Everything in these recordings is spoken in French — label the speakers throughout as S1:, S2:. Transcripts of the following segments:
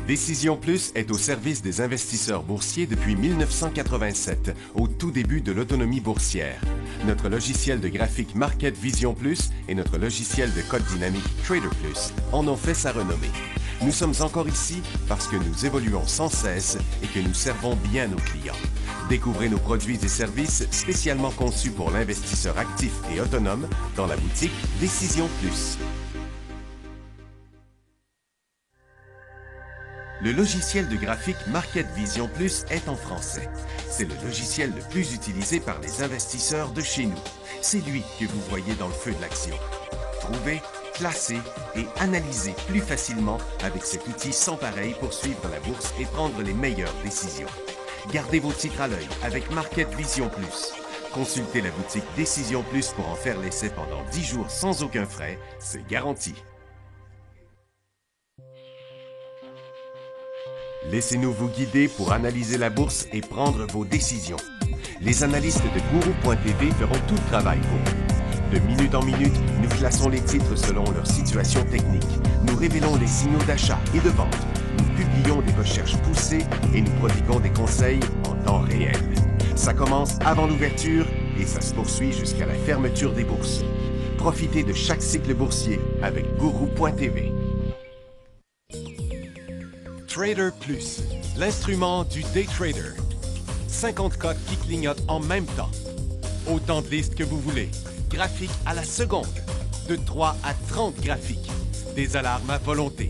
S1: Décision Plus est au service des investisseurs boursiers depuis 1987, au tout début de l'autonomie boursière. Notre logiciel de graphique Market Vision Plus et notre logiciel de code dynamique Trader Plus en ont fait sa renommée. Nous sommes encore ici parce que nous évoluons sans cesse et que nous servons bien nos clients. Découvrez nos produits et services spécialement conçus pour l'investisseur actif et autonome dans la boutique Décision Plus. Le logiciel de graphique Market Vision Plus est en français. C'est le logiciel le plus utilisé par les investisseurs de chez nous. C'est lui que vous voyez dans le feu de l'action. Trouvez, classez et analysez plus facilement avec cet outil sans pareil pour suivre la bourse et prendre les meilleures décisions. Gardez vos titres à l'œil avec Market Vision Plus. Consultez la boutique Décision Plus pour en faire l'essai pendant 10 jours sans aucun frais, c'est garanti. Laissez-nous vous guider pour analyser la bourse et prendre vos décisions. Les analystes de Guru.tv feront tout le travail pour vous. De minute en minute, nous classons les titres selon leur situation technique. Nous révélons les signaux d'achat et de vente. Nous publions des recherches poussées et nous prodiguons des conseils en temps réel. Ça commence avant l'ouverture et ça se poursuit jusqu'à la fermeture des bourses. Profitez de chaque cycle boursier avec Guru.tv. Trader Plus, l'instrument du day trader. 50 cotes qui clignotent en même temps. Autant de listes que vous voulez. Graphiques à la seconde. De 3 à 30 graphiques. Des alarmes à volonté.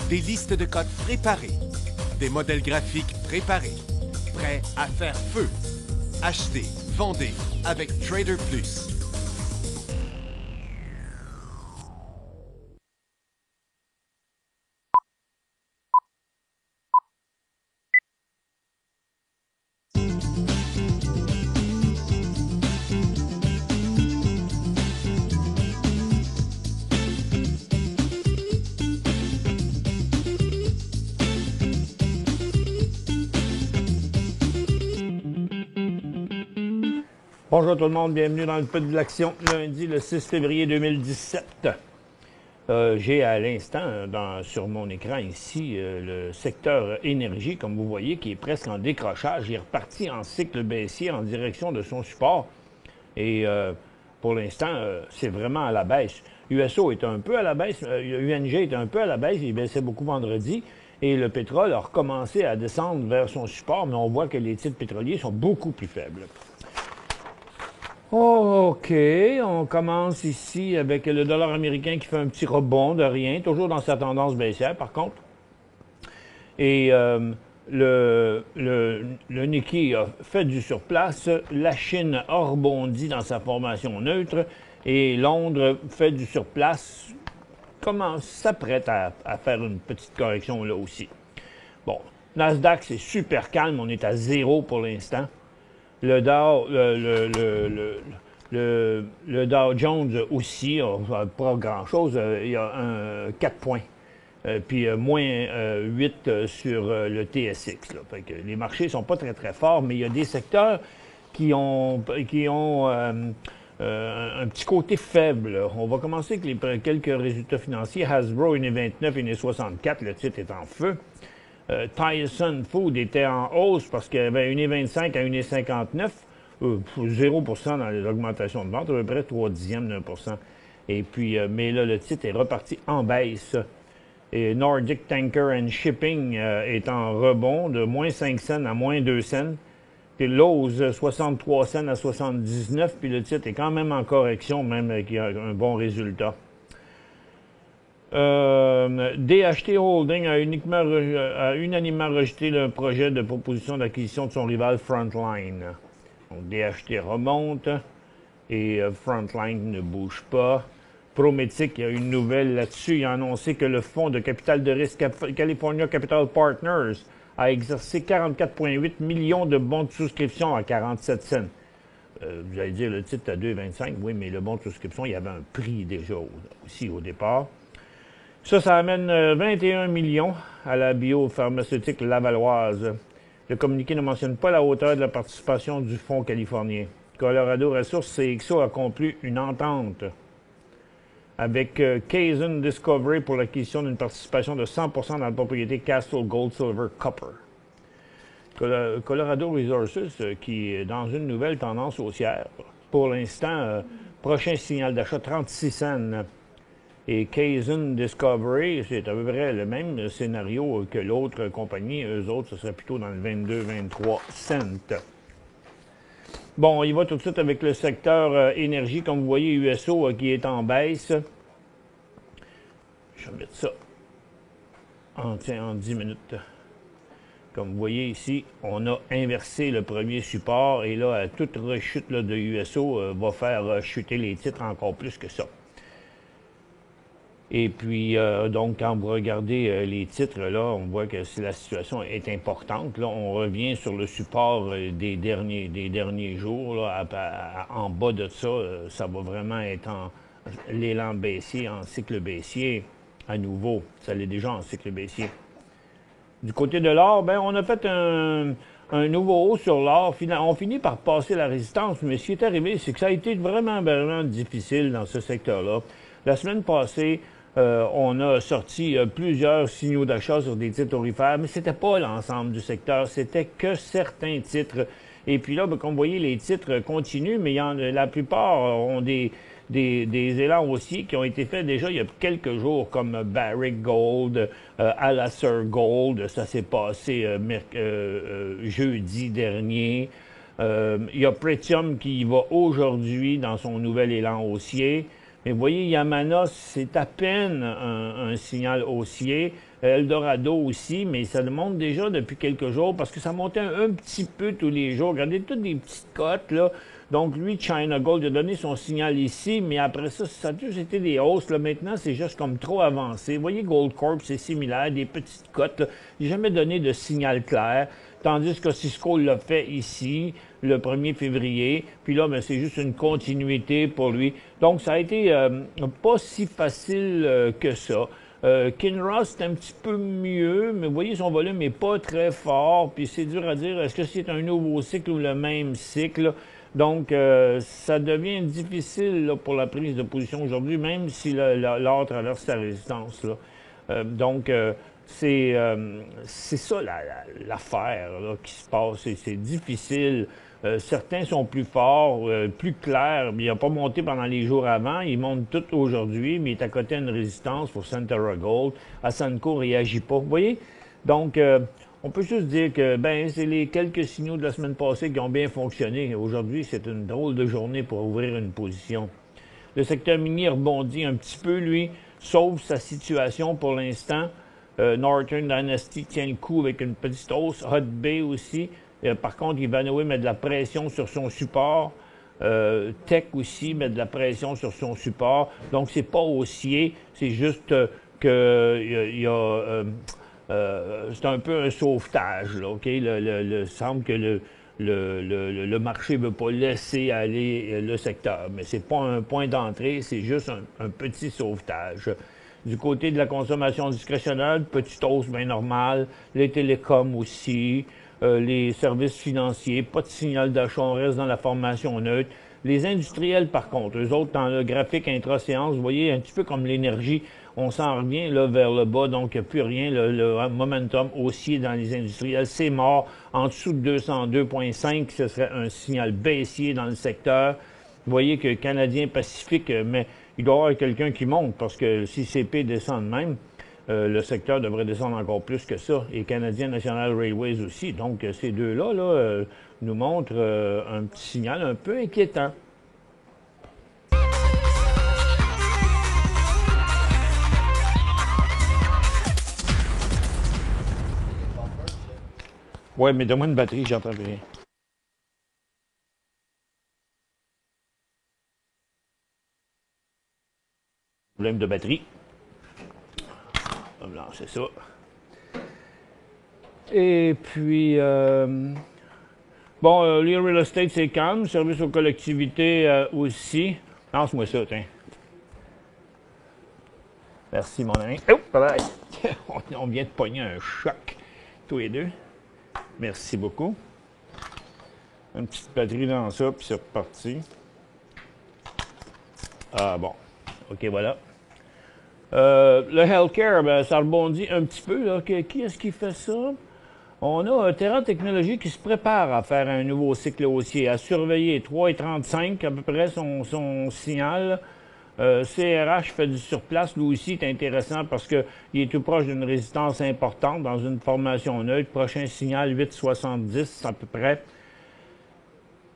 S1: Des listes de cotes préparées. Des modèles graphiques préparés. Prêts à faire feu. Achetez, vendez avec Trader Plus.
S2: Bonjour tout le monde, bienvenue dans le Peu de l'action, lundi le 6 février 2017. J'ai à l'instant sur mon écran ici le secteur énergie, comme vous voyez, qui est presque en décrochage. Il est reparti en cycle baissier en direction de son support. Et pour l'instant, c'est vraiment à la baisse. USO est un peu à la baisse, UNG est un peu à la baisse, il baissait beaucoup vendredi. Et le pétrole a recommencé à descendre vers son support, mais on voit que les titres pétroliers sont beaucoup plus faibles. OK, on commence ici avec le dollar américain qui fait un petit rebond de rien, toujours dans sa tendance baissière par contre. Et le Nikkei a fait du surplace, la Chine a rebondi dans sa formation neutre et Londres fait du surplace, s'apprête à faire une petite correction là aussi. Bon, Nasdaq c'est super calme, on est à 0 pour l'instant. Le Dow Jones aussi, pas grand-chose, il y a 4 points. Puis moins 8 sur le TSX. Là. Fait que les marchés sont pas très très forts, mais il y a des secteurs qui ont un petit côté faible. On va commencer avec quelques résultats financiers. Hasbro, 1,29, 1,64, le titre est en feu. Tyson Food était en hausse parce qu'il y avait 1,25 à 1,59, 0% dans l'augmentation de vente, à peu près 3/10 d'un %. Et puis, mais là, le titre est reparti en baisse. Et Nordic Tanker and Shipping est en rebond de moins 5 cents à moins 2 cents. Puis Lowe's, 63 cents à 79, puis le titre est quand même en correction, même avec un bon résultat. DHT Holding a unanimement rejeté le projet de proposition d'acquisition de son rival Frontline. Donc DHT remonte et Frontline ne bouge pas. Prometic, il y a une nouvelle là-dessus. Il a annoncé que le fonds de capital de risque California Capital Partners a exercé 44,8 millions de bons de souscription à 47 cents. Vous allez dire, le titre à 2,25. Oui, mais le bon de souscription, il y avait un prix déjà aussi au départ. Ça amène 21 millions à la biopharmaceutique lavalloise. Le communiqué ne mentionne pas la hauteur de la participation du fonds californien. Colorado Resources CXO a conclu une entente avec Kaizen Discovery pour l'acquisition d'une participation de 100% dans la propriété Castle Gold Silver Copper. Colorado Resources, qui est dans une nouvelle tendance haussière. Pour l'instant, prochain signal d'achat 36 cents. Et Kaizen Discovery, c'est à peu près le même scénario que l'autre compagnie. Eux autres, ce serait plutôt dans le 22-23 cents. Bon, on y va tout de suite avec le secteur énergie. Comme vous voyez, USO qui est en baisse. Je vais mettre ça en 10 minutes. Comme vous voyez ici, on a inversé le premier support et là, toute rechute là, de USO va faire chuter les titres encore plus que ça. Et puis, donc, quand vous regardez les titres, là, on voit que si la situation est importante, là, on revient sur le support des derniers jours. Là, en bas de ça, ça va vraiment être l'élan baissier, en cycle baissier à nouveau. Ça l'est déjà en cycle baissier. Du côté de l'or, ben, on a fait un nouveau haut sur l'or. On finit par passer la résistance, mais ce qui est arrivé, c'est que ça a été vraiment difficile dans ce secteur-là. La semaine passée, on a sorti plusieurs signaux d'achat sur des titres aurifères, mais c'était pas l'ensemble du secteur, c'était que certains titres. Et puis là, ben, comme vous voyez, les titres continuent, mais la plupart ont des élans haussiers qui ont été faits déjà il y a quelques jours, comme Barrick Gold, Alacer Gold, ça s'est passé jeudi dernier. Il y a Pretium qui y va aujourd'hui dans son nouvel élan haussier. Mais vous voyez, Yamana, c'est à peine un signal haussier. Eldorado aussi, mais ça le monte déjà depuis quelques jours parce que ça montait un petit peu tous les jours. Regardez toutes des petites cotes, là. Donc, lui, China Gold a donné son signal ici, mais après ça, ça a toujours été des hausses. Là. Maintenant, c'est juste comme trop avancé. Vous voyez, Gold Corp, c'est similaire, des petites cotes. Là. Il n'a jamais donné de signal clair. Tandis que Cisco l'a fait ici, le 1er février. Puis là, ben, c'est juste une continuité pour lui. Donc, ça a été pas si facile que ça. Kinross, c'est un petit peu mieux, mais vous voyez, son volume n'est pas très fort. Puis c'est dur à dire, est-ce que c'est un nouveau cycle ou le même cycle? Donc, ça devient difficile là, pour la prise de position aujourd'hui, même si l'or traverse sa résistance. Là. Donc, c'est ça l'affaire qui se passe. C'est difficile. Certains sont plus forts, plus clairs. Il n'a pas monté pendant les jours avant. Il monte tout aujourd'hui, mais il est à côté d'une résistance pour Centerra Gold. Asanco ne réagit pas. Vous voyez? Donc, on peut juste dire que c'est les quelques signaux de la semaine passée qui ont bien fonctionné. Aujourd'hui, c'est une drôle de journée pour ouvrir une position. Le secteur minier rebondit un petit peu, lui, sauve sa situation pour l'instant. Northern Dynasty tient le coup avec une petite hausse. Hut Bay aussi. Par contre, Ivanhoe met de la pression sur son support. Tech aussi met de la pression sur son support. Donc, c'est pas haussier. C'est juste que c'est un peu un sauvetage. Là, OK? Il semble que le marché ne veut pas laisser aller le secteur. Mais c'est pas un point d'entrée, c'est juste un petit sauvetage. Du côté de la consommation discrétionnaire, petite hausse bien normale. Les télécoms aussi. Les services financiers, pas de signal d'achat, on reste dans la formation neutre. Les industriels, par contre, eux autres, dans le graphique intra-séance, vous voyez, un petit peu comme l'énergie, on s'en revient là, vers le bas, donc il n'y a plus rien. Le momentum haussier dans les industriels, c'est mort. En dessous de 202,5, ce serait un signal baissier dans le secteur. Vous voyez que Canadien Pacifique, mais il doit y avoir quelqu'un qui monte, parce que si CP descend de même, le secteur devrait descendre encore plus que ça. Et Canadian National Railways aussi. Donc, ces deux-là nous montrent un petit signal un peu inquiétant. Ouais, mais donne-moi une batterie, j'entends rien. Problème de batterie. On va lancer ça. Et puis, les real estate, c'est calme. Service aux collectivités aussi. Lance-moi ça, tiens. Merci, mon ami. Oh, bye bye. On vient de pogner un choc, tous les deux. Merci beaucoup. Une petite batterie dans ça, puis c'est reparti. Ah bon. OK, voilà. Le healthcare, ben, ça rebondit un petit peu. Là. Qui est-ce qui fait ça? On a Terra Technologies qui se prépare à faire un nouveau cycle haussier, à surveiller 3,35 à peu près son signal. CRH fait du surplace, lui aussi est intéressant parce qu'il est tout proche d'une résistance importante dans une formation neutre. Prochain signal 8,70 à peu près.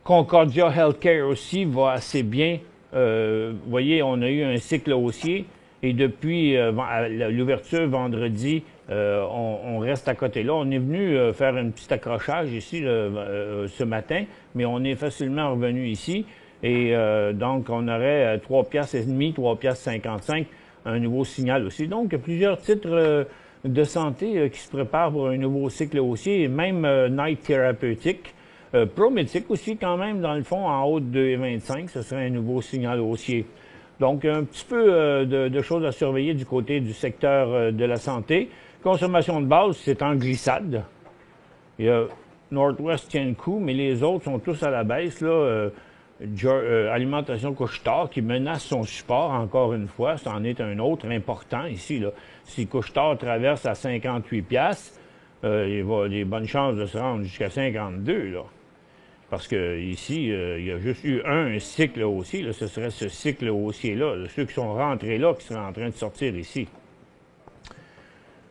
S2: Concordia Healthcare aussi va assez bien. Vous voyez, on a eu un cycle haussier et depuis l'ouverture vendredi, on reste à côté. Là, on est venu faire un petit accrochage ici ce matin, mais on est facilement revenu ici. Et donc, on aurait 3,5 3,55 un nouveau signal aussi. Donc, il y a plusieurs titres de santé qui se préparent pour un nouveau cycle haussier, et même Knight Therapeutics. Prométhique aussi, quand même, dans le fond, en haut de 2,25, ce serait un nouveau signal haussier. Donc, un petit peu de choses à surveiller du côté du secteur de la santé. Consommation de base, c'est en glissade. Il y a Northwest tient le coup, mais les autres sont tous à la baisse, là. Alimentation Couche-Tard qui menace son support, encore une fois, c'en est un autre important ici, là. Si Couche-Tard traverse à 58$, il va a des bonnes chances de se rendre jusqu'à 52$, là. Parce que ici, il y a juste eu un cycle haussier, là, ce serait ce cycle haussier-là, ceux qui sont rentrés là, qui seraient en train de sortir ici.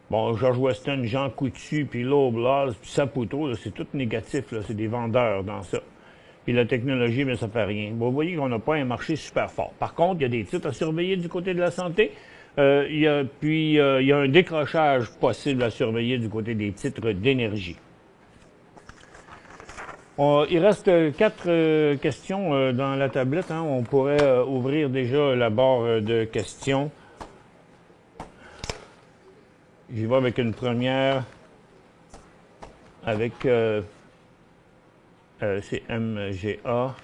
S2: Bon, George Weston, Jean Coutu, puis Loblaws, puis Saputo, c'est tout négatif, là, c'est des vendeurs dans ça. Puis la technologie, mais ça fait rien. Bon, vous voyez qu'on n'a pas un marché super fort. Par contre, il y a des titres à surveiller du côté de la santé. Il y a un décrochage possible à surveiller du côté des titres d'énergie. Il reste 4 questions dans la tablette. Hein. On pourrait ouvrir déjà la barre de questions. J'y vais avec une première. Avec... c'est MGA.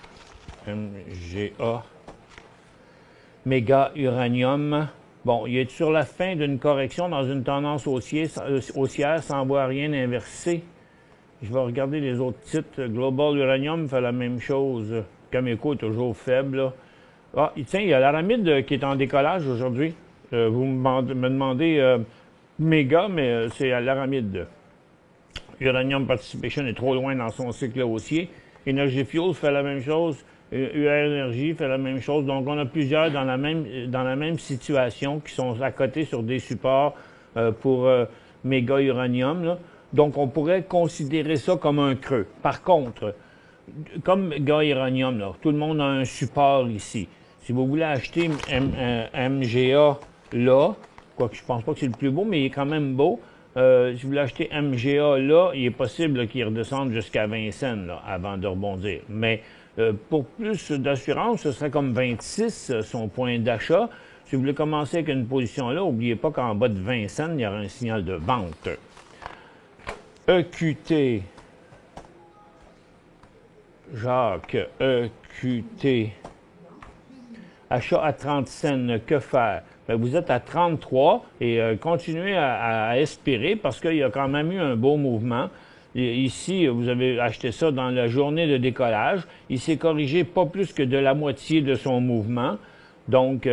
S2: Méga Uranium. Bon, il est sur la fin d'une correction dans une tendance haussière sans voir rien inversé. Je vais regarder les autres titres. Global Uranium fait la même chose. Cameco est toujours faible. Là. Ah, tiens, il y a l'Aramide qui est en décollage aujourd'hui. Vous me demandez Méga, mais c'est à l'Aramide. Uranium Participation est trop loin dans son cycle haussier. Energy Fuels fait la même chose. UR Energy fait la même chose. Donc, on a plusieurs dans la même situation qui sont à côté sur des supports pour méga uranium. Là. Donc, on pourrait considérer ça comme un creux. Par contre, comme méga uranium, là, tout le monde a un support ici. Si vous voulez acheter MGA là, quoique je pense pas que c'est le plus beau, mais il est quand même beau. Si vous voulez acheter MGA là, il est possible qu'il redescende jusqu'à 20 cents là, avant de rebondir. Mais pour plus d'assurance, ce serait comme 26 son point d'achat. Si vous voulez commencer avec une position là, n'oubliez pas qu'en bas de 20 cents, il y aura un signal de vente. EQT. Jacques, EQT. Achat à 30 cents, que faire? Bien, vous êtes à 33 et continuez à espérer parce qu'il y a quand même eu un beau mouvement. Et ici, vous avez acheté ça dans la journée de décollage. Il s'est corrigé pas plus que de la moitié de son mouvement. Donc,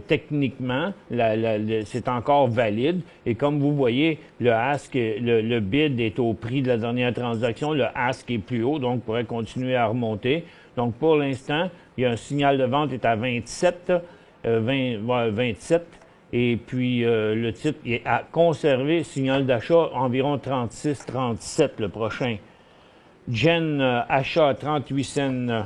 S2: techniquement, c'est encore valide. Et comme vous voyez, le ask, le bid est au prix de la dernière transaction. Le ask est plus haut, donc pourrait continuer à remonter. Donc, pour l'instant, il y a un signal de vente est à 27. 27. Et puis, le titre est à conserver. Signal d'achat environ 36-37 le prochain. Gen achat à 38 cents.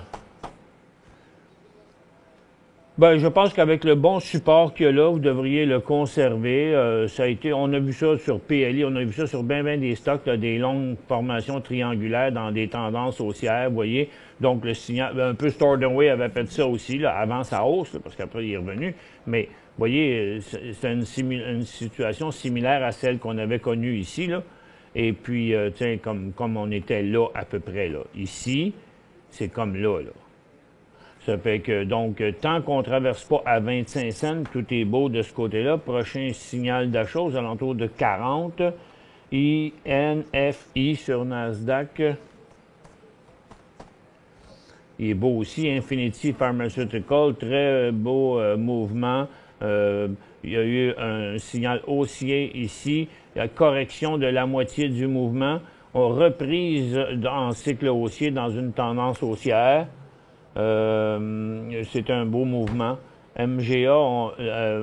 S2: Ben, je pense qu'avec le bon support qu'il y a là, vous devriez le conserver. Ça a été, on a vu ça sur PLI, on a vu ça sur bien des stocks, là, des longues formations triangulaires dans des tendances haussières, vous voyez. Donc, le signal, un peu Stordaway avait fait ça aussi, là, avant sa hausse, là, parce qu'après, il est revenu. Mais, vous voyez, c'est une situation similaire à celle qu'on avait connue ici, là. Et puis, tiens, comme on était là, à peu près, là. Ici, c'est comme là, là. Ça fait que, donc, tant qu'on ne traverse pas à 25 cents, tout est beau de ce côté-là. Prochain signal d'achat aux alentours de 40. INFI sur Nasdaq. Il est beau aussi. Infinity Pharmaceutical, très beau mouvement. Il y a eu un signal haussier ici, la correction de la moitié du mouvement, reprise en cycle haussier dans une tendance haussière. C'est un beau mouvement. MGA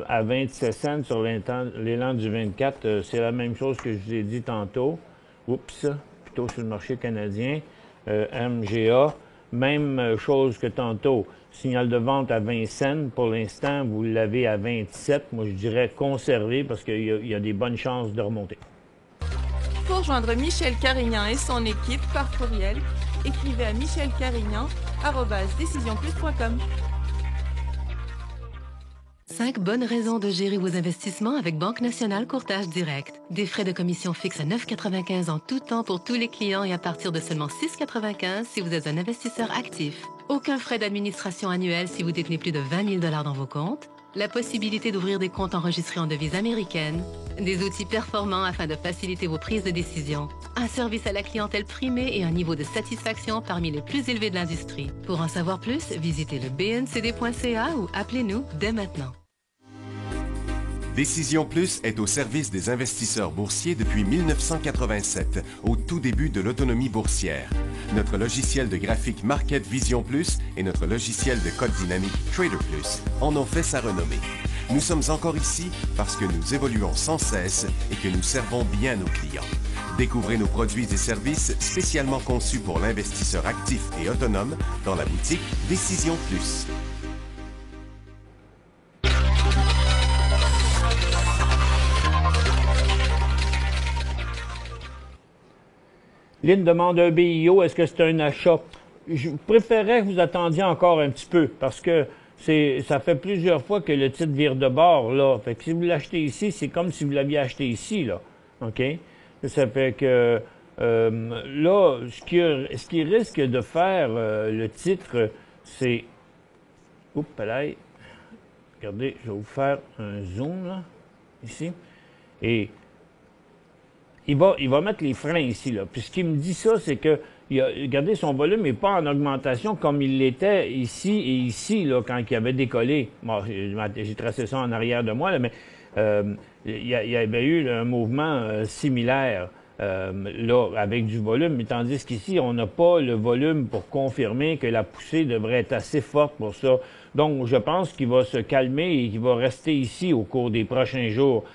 S2: à 27 cents sur l'élan du 24, c'est la même chose que je vous ai dit tantôt. Oups, plutôt sur le marché canadien. MGA, même chose que tantôt. Signal de vente à 20 cents. Pour l'instant, vous l'avez à 27. Moi, je dirais conserver parce qu'il y a des bonnes chances de remonter.
S3: Pour joindre Michel Carignan et son équipe par courriel, écrivez à michelcarignan@decisionplus.com.
S4: 5 bonnes raisons de gérer vos investissements avec Banque Nationale Courtage Direct. Des frais de commission fixes à 9,95 en tout temps pour tous les clients et à partir de seulement 6,95 si vous êtes un investisseur actif. Aucun frais d'administration annuel si vous détenez plus de 20 000 $ dans vos comptes. La possibilité d'ouvrir des comptes enregistrés en devise américaine. Des outils performants afin de faciliter vos prises de décision. Un service à la clientèle primé et un niveau de satisfaction parmi les plus élevés de l'industrie. Pour en savoir plus, visitez le bncd.ca ou appelez-nous dès maintenant.
S1: Décision Plus est au service des investisseurs boursiers depuis 1987, au tout début de l'autonomie boursière. Notre logiciel de graphique Market Vision Plus et notre logiciel de code dynamique Trader Plus en ont fait sa renommée. Nous sommes encore ici parce que nous évoluons sans cesse et que nous servons bien nos clients. Découvrez nos produits et services spécialement conçus pour l'investisseur actif et autonome dans la boutique Décision Plus.
S2: Lynn demande un BIO, est-ce que c'est un achat? Je préférerais que vous attendiez encore un petit peu, parce que ça fait plusieurs fois que le titre vire de bord, là. Fait que si vous l'achetez ici, c'est comme si vous l'aviez acheté ici, là. OK? Ça fait que, là, ce qui risque de faire le titre, c'est... Oups, là. Regardez, je vais vous faire un zoom, là, ici. Et... Il va mettre les freins ici, là. Puis ce qui me dit ça, c'est que, regardez, son volume n'est pas en augmentation comme il l'était ici et ici, là, quand il avait décollé. Bon, j'ai tracé ça en arrière de moi, là, mais il y avait eu un mouvement similaire, là, avec du volume, mais tandis qu'ici, on n'a pas le volume pour confirmer que la poussée devrait être assez forte pour ça. Donc, je pense qu'il va se calmer et qu'il va rester ici au cours des prochains jours.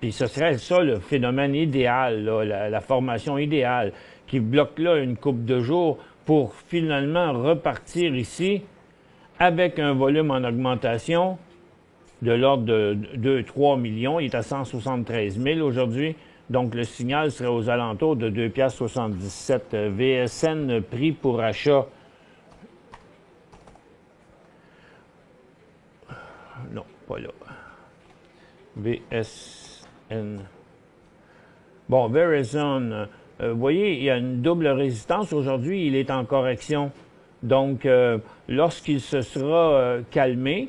S2: Puis ce serait ça le phénomène idéal, là, la formation idéale, qui bloque là une couple de jours pour finalement repartir ici avec un volume en augmentation de l'ordre de 2-3 millions. Il est à 173 000 aujourd'hui. Donc le signal serait aux alentours de 2,77 $. VSN prix pour achat. Non, pas là. Bon, Verizon, vous voyez, il y a une double résistance. Aujourd'hui, il est en correction. Donc, lorsqu'il se sera calmé,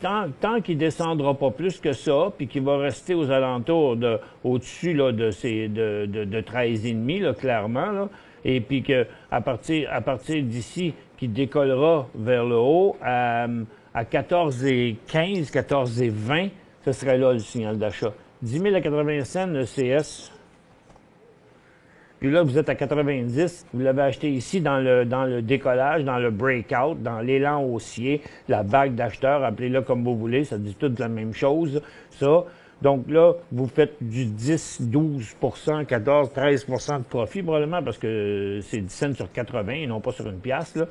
S2: tant qu'il ne descendra pas plus que ça, puis qu'il va rester aux alentours au-dessus là, de 13,5, là, clairement, là, et puis qu'à partir d'ici, qu'il décollera vers le haut à 14,15, 14,20, ce serait là le signal d'achat. 10 000 à 80 cents, le CS. Puis là, vous êtes à 90. Vous l'avez acheté ici dans le décollage, dans le breakout, dans l'élan haussier, la vague d'acheteurs, appelez-le comme vous voulez, ça dit toute la même chose, ça. Donc là, vous faites du 10, 12 14, 13 de profit, probablement, parce que c'est 10 cents sur 80 et non pas sur une pièce, là.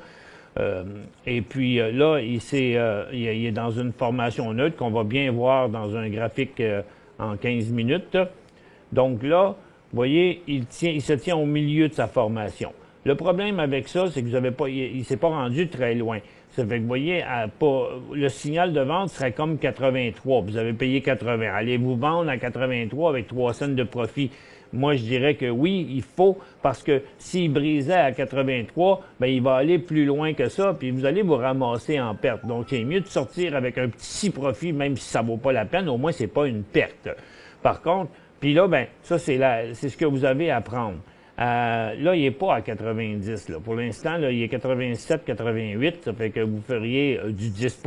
S2: Et puis là, il est dans une formation neutre qu'on va bien voir dans un graphique en 15 minutes. Donc là, vous voyez, il se tient au milieu de sa formation. Le problème avec ça, c'est que vous avez pas, il ne s'est pas rendu très loin. Ça fait que vous voyez, le signal de vente serait comme 83. Vous avez payé 80. Allez-vous vendre à 83 avec 3 cents de profit? Moi, je dirais que oui, il faut, parce que s'il brisait à 83, ben il va aller plus loin que ça, puis vous allez vous ramasser en perte. Donc, c'est mieux de sortir avec un petit profit, même si ça vaut pas la peine, au moins, c'est pas une perte. Par contre, puis là, ben ça, c'est ce que vous avez à prendre. là, il n'est pas à 90. Là. Pour l'instant, là, il est 87, 88. Ça fait que vous feriez du 10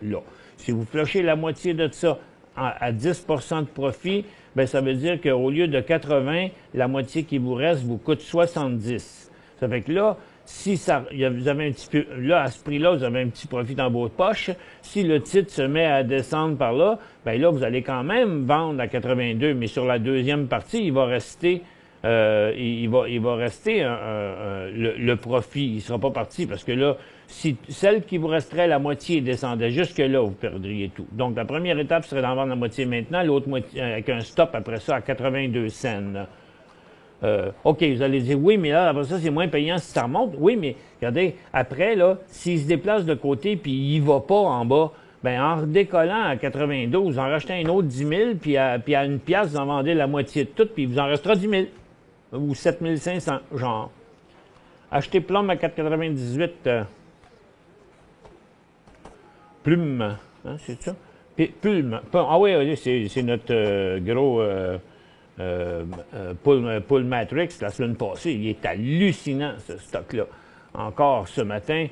S2: là. Si vous flushez la moitié de ça à 10 de profit, bien, ça veut dire qu'au lieu de 80, la moitié qui vous reste vous coûte 70. Ça fait que là, si ça, vous avez un petit peu, là, à ce prix-là, vous avez un petit profit dans votre poche. Si le titre se met à descendre par là, bien là, vous allez quand même vendre à 82, mais sur la deuxième partie, il va rester, il va rester le profit. Il ne sera pas parti parce que là, si celle qui vous resterait, la moitié descendait jusque-là, vous perdriez tout. Donc, la première étape serait d'en vendre la moitié maintenant, l'autre moitié avec un stop après ça à 82 cents. OK, vous allez dire, oui, mais là, après ça, c'est moins payant si ça remonte. Oui, mais regardez, après, là, s'il se déplace de côté puis il va pas en bas, bien, en redécollant à 92, en rachetant un autre 10 000, puis à une pièce, vous en vendez la moitié de tout, puis il vous en restera 10 000 ou 7 500, genre. Achetez Plum à 4,98. Plume, hein, c'est ça? Plume. Ah oui, c'est notre gros... Pull Matrix, la semaine passée, il est hallucinant, ce stock-là. Encore ce matin,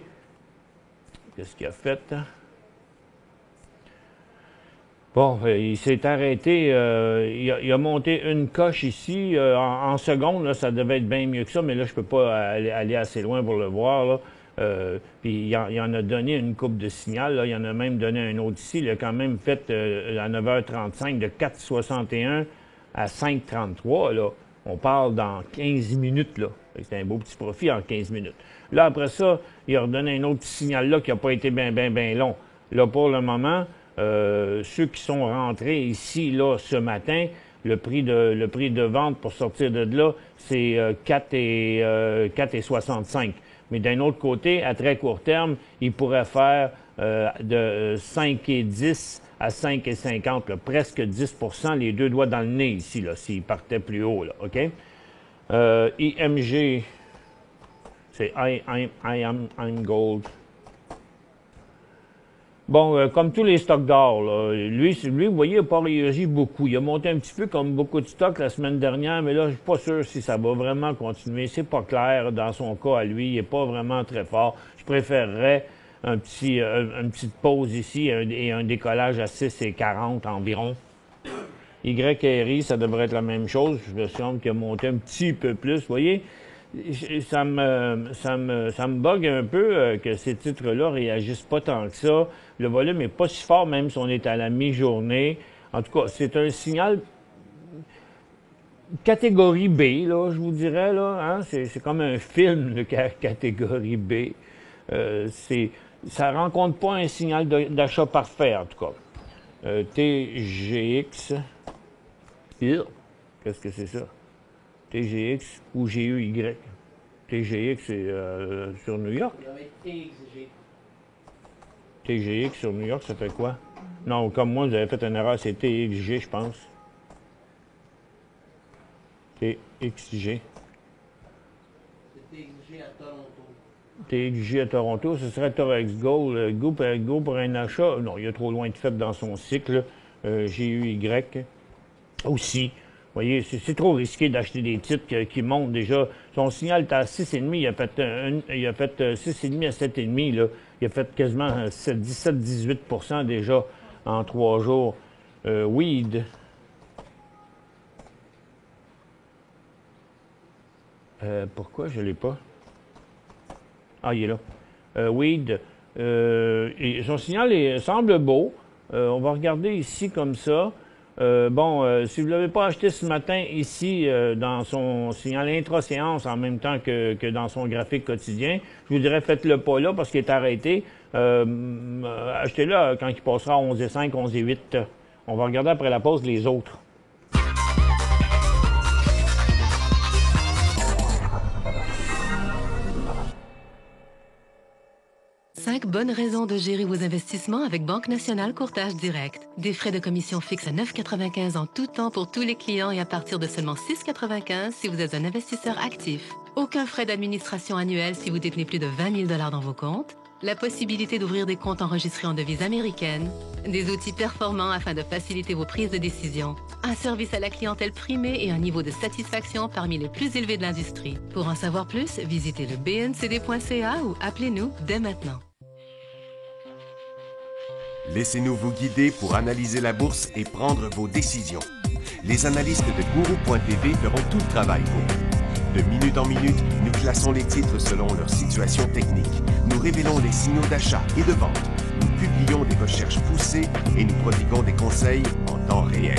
S2: qu'est-ce qu'il a fait? Bon, il s'est arrêté, il a monté une coche ici, en seconde, là, ça devait être bien mieux que ça, mais là, je peux pas aller assez loin pour le voir, là. Puis il en a donné une coupe de signal, là. Il en a même donné un autre ici, il a quand même fait à 9h35 de 4,61 à 5,33, là, on parle dans 15 minutes, là. C'est un beau petit profit en 15 minutes. Là, après ça, il a redonné un autre petit signal là qui n'a pas été bien long. Là, pour le moment, ceux qui sont rentrés ici, là, ce matin, le prix de vente pour sortir de là, c'est 4,65. Mais d'un autre côté, à très court terme, il pourrait faire de 5,10 à 5,50, presque 10 les deux doigts dans le nez ici, là, s'il partait plus haut, là, OK? IMG, c'est I'm Gold. Bon, comme tous les stocks d'or, là, lui, vous voyez, il n'a pas réagi beaucoup. Il a monté un petit peu comme beaucoup de stocks la semaine dernière, mais là, je ne suis pas sûr si ça va vraiment continuer. C'est pas clair dans son cas à lui. Il n'est pas vraiment très fort. Je préférerais une petite pause ici et un décollage à 6,40 environ. YRI, ça devrait être la même chose. Je me semble qu'il a monté un petit peu plus. Vous voyez, ça me bug un peu que ces titres-là réagissent pas tant que ça. Le volume n'est pas si fort, même si on est à la mi-journée. En tout cas, c'est un signal catégorie B, là, je vous dirais, là. Hein? C'est comme un film de catégorie B. Ça rencontre pas un signal d'achat parfait, en tout cas. TGX. Qu'est-ce que c'est ça? TGX ou GEY. TGX, c'est sur New York? TGX sur New York, ça fait quoi? Non, comme moi, vous avez fait une erreur, c'est TXG, je pense. TXG. C'est TXG à Toronto. TXG à Toronto, ce serait Torex Gold. Go pour un achat. Non, il est trop loin de fait dans son cycle. GUY aussi. Vous voyez, c'est trop risqué d'acheter des titres qui montent déjà. Son signal est à 6,5. Il a fait 6,5 à 7,5. Là. Il a fait quasiment 17-18 déjà en 3 jours. Weed. Pourquoi je ne l'ai pas? Ah, il est là. Weed. Son signal semble beau. On va regarder ici comme ça. Si vous ne l'avez pas acheté ce matin ici dans son signal intra-séance en même temps que dans son graphique quotidien, je vous dirais faites-le pas là parce qu'il est arrêté. Achetez-le quand il passera à 11,5, 11,8. On va regarder après la pause les autres.
S4: Bonnes raisons de gérer vos investissements avec Banque Nationale Courtage Direct. Des frais de commission fixes à 9,95 en tout temps pour tous les clients et à partir de seulement 6,95 si vous êtes un investisseur actif. Aucun frais d'administration annuel si vous détenez plus de 20 000 $ dans vos comptes. la possibilité d'ouvrir des comptes enregistrés en devise américaine, des outils performants afin de faciliter vos prises de décision, un service à la clientèle primé et un niveau de satisfaction parmi les plus élevés de l'industrie. Pour en savoir plus, visitez le bncd.ca ou appelez-nous dès maintenant.
S1: Laissez-nous vous guider pour analyser la bourse et prendre vos décisions. Les analystes de Guru.tv feront tout le travail pour vous. De minute en minute, nous classons les titres selon leur situation technique. Nous révélons les signaux d'achat et de vente. Nous publions des recherches poussées et nous prodiguons des conseils en temps réel.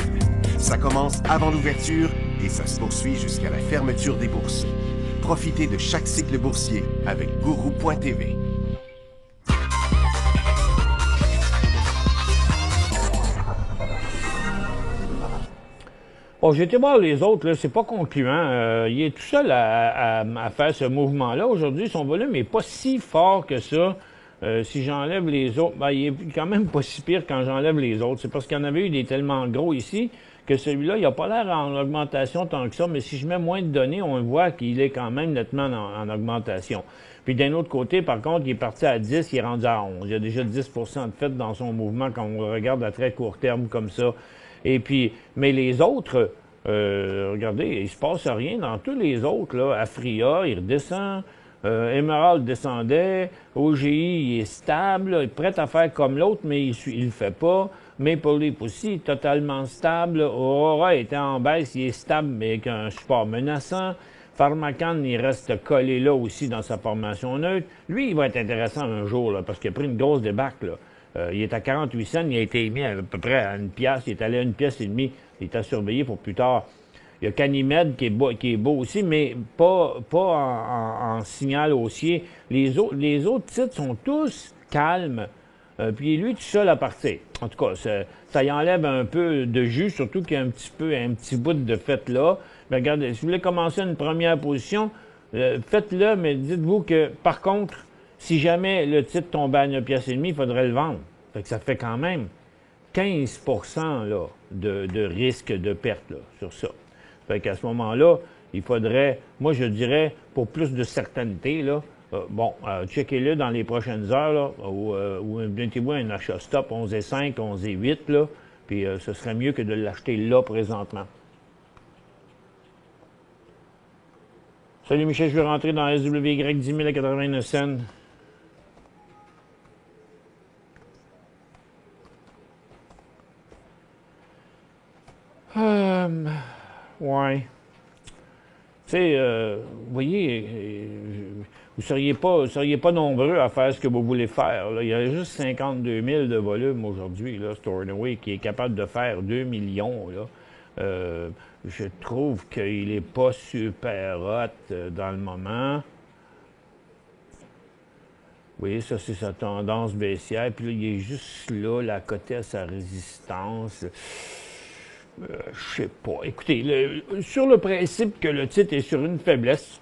S1: Ça commence avant l'ouverture et ça se poursuit jusqu'à la fermeture des bourses. Profitez de chaque cycle boursier avec Guru.tv.
S2: Bon, j'ai été voir les autres, là, c'est pas concluant. Il est tout seul à faire ce mouvement-là. Aujourd'hui, son volume n'est pas si fort que ça. Si j'enlève les autres, ben, il est quand même pas si pire quand j'enlève les autres. C'est parce qu'il y en avait eu des tellement gros ici que celui-là, il n'a pas l'air en augmentation tant que ça. Mais si je mets moins de données, on voit qu'il est quand même nettement en augmentation. Puis d'un autre côté, par contre, il est parti à 10, il est rendu à 11. Il y a déjà 10 de fait dans son mouvement quand on regarde à très court terme comme ça. Et puis, mais les autres, regardez, il se passe rien dans tous les autres, là. Afria, il redescend. Emerald descendait. OGI, il est stable. Il est prêt à faire comme l'autre, mais il le fait pas. Maple Leaf aussi, totalement stable. Aurora était en baisse, il est stable, mais avec un support menaçant. Pharmacan, il reste collé là aussi dans sa formation neutre. Lui, il va être intéressant un jour, là, parce qu'il a pris une grosse débâcle, là. Il est à 48 cents, il a été émis à peu près à une pièce, il est allé à une pièce et demie, il est à surveiller pour plus tard. Il y a Canimed qui est beau aussi, mais pas en signal haussier. Les autres titres sont tous calmes, puis lui tout seul à partir. En tout cas, ça y enlève un peu de jus, surtout qu'il y a un petit bout de fait là. Mais regardez, si vous voulez commencer une première position, faites-le, mais dites-vous que, par contre, si jamais le titre tombait à 9 pièces et demie, il faudrait le vendre. Fait que ça fait quand même 15 là, de risque de perte là, sur ça. Fait qu'à ce moment-là, il faudrait, moi je dirais, pour plus de certainté, là, checkez-le dans les prochaines heures, là, ou mettez-vous un achat stop 11,5, 11,8, là, puis ce serait mieux que de l'acheter là présentement. Salut Michel, je vais rentrer dans SWY 10 000 à 89 cents. Ouais. Tu sais, vous voyez, vous seriez pas nombreux à faire ce que vous voulez faire, là. Il y a juste 52 000 de volume aujourd'hui, là, Stornoway, qui est capable de faire 2 millions, là. Je trouve qu'il est pas super hot dans le moment. Vous voyez, ça, c'est sa tendance baissière. Puis là, il est juste là, à côté à sa résistance. Je sais pas. Écoutez, sur le principe que le titre est sur une faiblesse,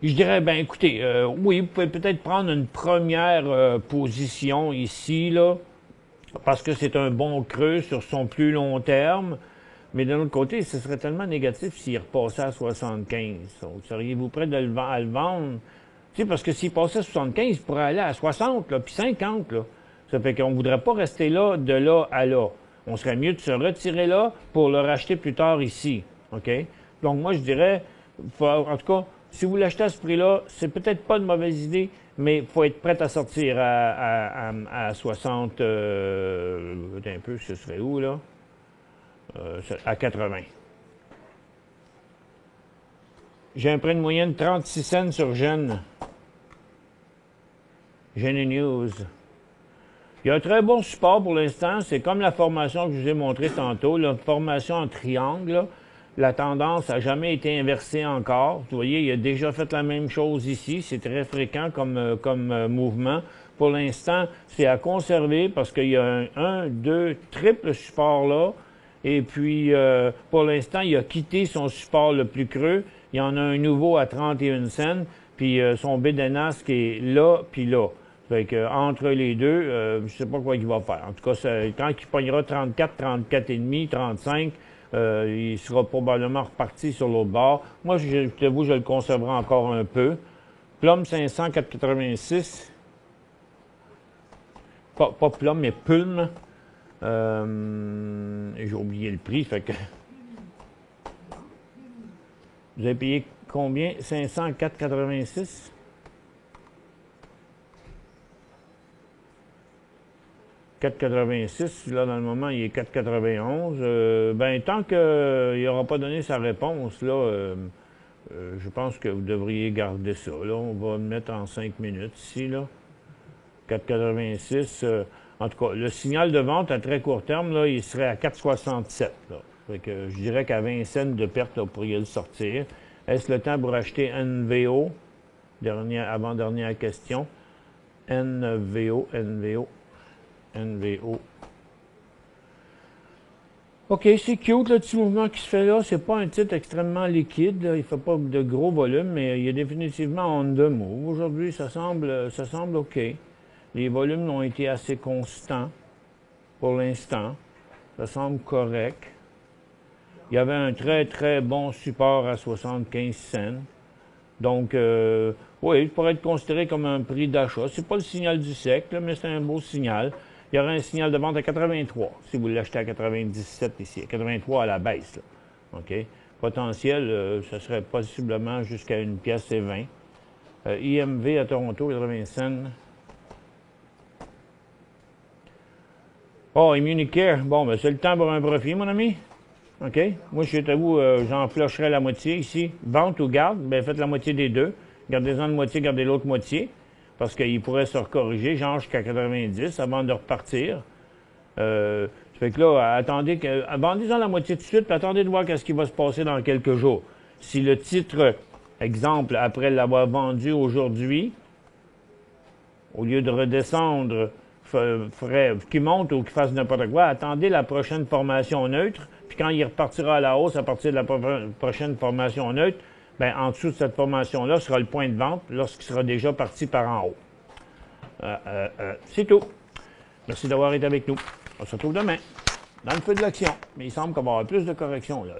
S2: je dirais, ben écoutez, oui, vous pouvez peut-être prendre une première position ici, là, parce que c'est un bon creux sur son plus long terme. Mais d'un autre côté, ce serait tellement négatif s'il repassait à 75. Seriez-vous prêt à le vendre? Tu sais, parce que s'il passait à 75, il pourrait aller à 60, là, puis 50, là. Ça fait qu'on ne voudrait pas rester là, de là à là. On serait mieux de se retirer là pour le racheter plus tard ici. OK? Donc, moi, je dirais, en tout cas, si vous l'achetez à ce prix-là, c'est peut-être pas une mauvaise idée, mais il faut être prêt à sortir à 60... un peu, ce serait où, là? À 80. J'ai un prix de moyenne 36 cents sur Gene. Gene News. Il y a un très bon support pour l'instant. C'est comme la formation que je vous ai montrée tantôt, la formation en triangle. Là. La tendance n'a jamais été inversée encore. Vous voyez, il a déjà fait la même chose ici. C'est très fréquent comme mouvement. Pour l'instant, c'est à conserver parce qu'il y a un, deux, triple support là. Et puis, pour l'instant, il a quitté son support le plus creux. Il y en a un nouveau à 31 cents. Puis son BDNAS qui est là, puis là. Fait que, entre les deux, je sais pas quoi il va faire. En tout cas, quand il pognera 34, 34,5, 35, il sera probablement reparti sur l'autre bord. Moi, je t'avoue, je le conserverai encore un peu. Plum 500, 4,86. Pas Plum, mais Pulm. J'ai oublié le prix, fait que... Vous avez payé combien? 500, 4,86? « 4,86. Là, dans le moment, il est 4,91. Ben, tant qu'il n'aura pas donné sa réponse, là, je pense que vous devriez garder ça. Là, on va le mettre en 5 minutes ici, là. 4,86. En tout cas, le signal de vente à très court terme, là, il serait à 4,67. Fait que je dirais qu'à 20 cents de perte, là, vous pourriez le sortir. Est-ce le temps pour acheter NVO? Avant-dernière question. NVO. OK, c'est cute, le petit mouvement qui se fait là. C'est pas un titre extrêmement liquide. Là. Il ne fait pas de gros volumes, mais il est définitivement on the move. Aujourd'hui, ça semble OK. Les volumes ont été assez constants pour l'instant. Ça semble correct. Il y avait un très, très bon support à 75 cents. Donc, oui, il pourrait être considéré comme un prix d'achat. C'est pas le signal du siècle, mais c'est un beau signal. Il y aura un signal de vente à 83, si vous l'achetez à 97 ici, à 83 à la baisse. Là. OK? Potentiel, ce serait possiblement jusqu'à 1 pièce et 20. IMV à Toronto, 80 cents. Oh, Immunicare. Bon, ben c'est le temps pour un profit, mon ami. OK? Moi, je suis à vous, j'en flusherai la moitié ici. Vente ou garde, ben faites la moitié des deux. Gardez-en une moitié, gardez l'autre moitié. Parce qu'il pourrait se recorriger, genre jusqu'à 90 avant de repartir. Ça fait que là, attendez vendez-en la moitié tout de suite, puis attendez de voir qu'est-ce qui va se passer dans quelques jours. Si le titre, exemple, après l'avoir vendu aujourd'hui, au lieu de redescendre, qu'il monte ou qu'il fasse n'importe quoi, attendez la prochaine formation neutre, puis quand il repartira à la hausse à partir de la prochaine formation neutre, ben, en dessous de cette formation-là sera le point de vente lorsqu'il sera déjà parti par en haut. C'est tout. Merci d'avoir été avec nous. On se retrouve demain, dans le feu de l'action. Mais il semble qu'on va avoir plus de corrections là.